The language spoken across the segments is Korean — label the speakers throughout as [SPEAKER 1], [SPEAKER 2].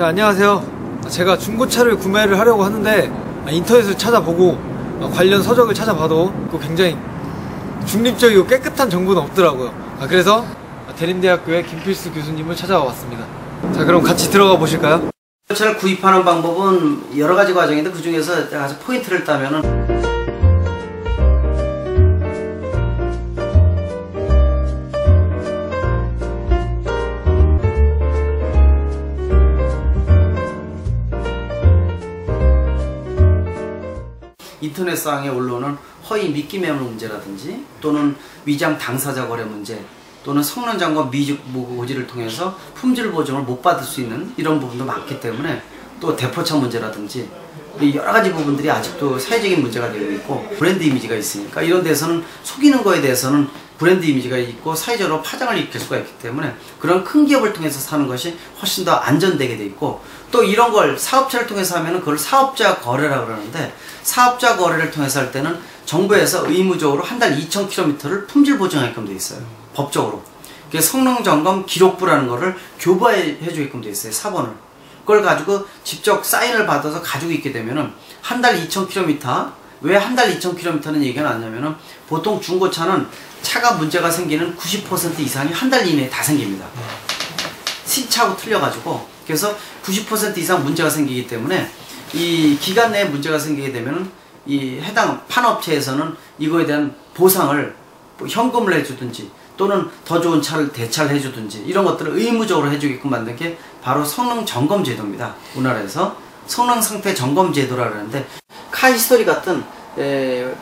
[SPEAKER 1] 자, 안녕하세요. 제가 중고차를 구매를 하려고 하는데 인터넷을 찾아보고 관련 서적을 찾아봐도 굉장히 중립적이고 깨끗한 정보는 없더라고요. 그래서 대림대학교의 김필수 교수님을 찾아와 봤습니다. 자, 그럼 같이 들어가 보실까요?
[SPEAKER 2] 차를 구입하는 방법은 여러 가지 과정인데 그 중에서 아주 포인트를 따면은 인터넷상에 올라오는 허위 미끼 매물 문제라든지 또는 위장 당사자 거래 문제 또는 성능 점검 미적 고지를 통해서 품질 보증을 못 받을 수 있는 이런 부분도 많기 때문에 또 대포차 문제라든지 여러 가지 부분들이 아직도 사회적인 문제가 되고 있고 브랜드 이미지가 있으니까 이런 데서는 속이는 거에 대해서는 브랜드 이미지가 있고 사회적으로 파장을 일으킬 수가 있기 때문에 그런 큰 기업을 통해서 사는 것이 훨씬 더 안전되게 돼 있고 또 이런 걸 사업자를 통해서 하면은 그걸 사업자 거래라고 그러는데 사업자 거래를 통해서 할 때는 정부에서 의무적으로 한 달 2,000km를 품질 보증하게끔 돼 있어요. 법적으로. 그래서 성능 점검 기록부라는 거를 교부해 주게끔 돼 있어요. 사본을. 그걸 가지고 직접 사인을 받아서 가지고 있게 되면은 한 달 2,000km 왜 한 달 2,000km는 얘기가 나냐면은 보통 중고차는 차가 문제가 생기는 90% 이상이 한 달 이내에 다 생깁니다. 신차하고 틀려가지고 그래서 90% 이상 문제가 생기기 때문에 이 기간 내에 문제가 생기게 되면은 이 해당 판업체에서는 이거에 대한 보상을 뭐 현금을 해주든지 또는 더 좋은 차를 대차를 해주든지 이런 것들을 의무적으로 해주게끔 만든 게 바로 성능 점검 제도입니다. 우리나라에서 성능 상태 점검 제도라 그러는데 카 히스토리 같은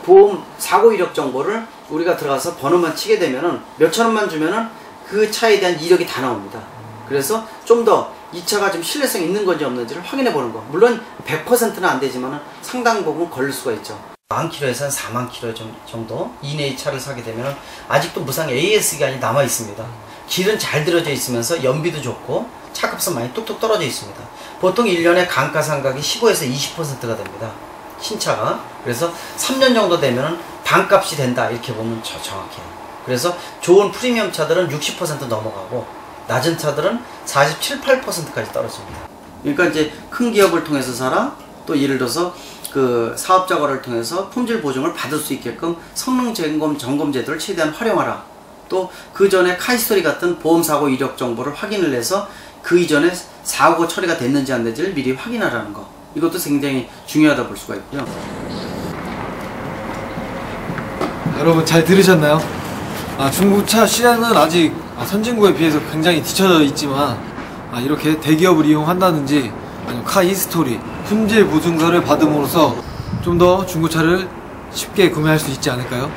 [SPEAKER 2] 보험 사고 이력 정보를 우리가 들어가서 번호만 치게 되면은 몇천 원만 주면은 그 차에 대한 이력이 다 나옵니다. 그래서 좀 더 이 차가 좀 신뢰성이 있는 건지 없는지를 확인해 보는 거. 물론 100%는 안 되지만 상당 부분 걸릴 수가 있죠. 10,000km에서 40,000km 정도 이내의 차를 사게 되면 아직도 무상 AS 기간이 남아 있습니다. 길은 잘 들어져 있으면서 연비도 좋고 차값은 많이 뚝뚝 떨어져 있습니다. 보통 1년에 감가상각이 15에서 20%가 됩니다. 신차가. 그래서 3년 정도 되면 반값이 된다 이렇게 보면 정확해요. 그래서 좋은 프리미엄 차들은 60% 넘어가고 낮은 차들은 47, 8%까지 떨어집니다. 그러니까 이제 큰 기업을 통해서 사라, 또 예를 들어서 그 사업자 거래를 통해서 품질 보증을 받을 수 있게끔 성능 점검 제도를 최대한 활용하라. 또 그 전에 카히스토리 같은 보험사고 이력 정보를 확인을 해서 그 이전에 사고 처리가 됐는지 안 됐는지를 미리 확인하라는 거. 이것도 굉장히 중요하다 볼 수가 있고요.
[SPEAKER 1] 여러분 잘 들으셨나요? 중고차 시장은 아직 선진국에 비해서 굉장히 뒤처져 있지만 이렇게 대기업을 이용한다든지 아니면 카 히스토리, 품질 보증서를 받음으로써 좀 더 중고차를 쉽게 구매할 수 있지 않을까요?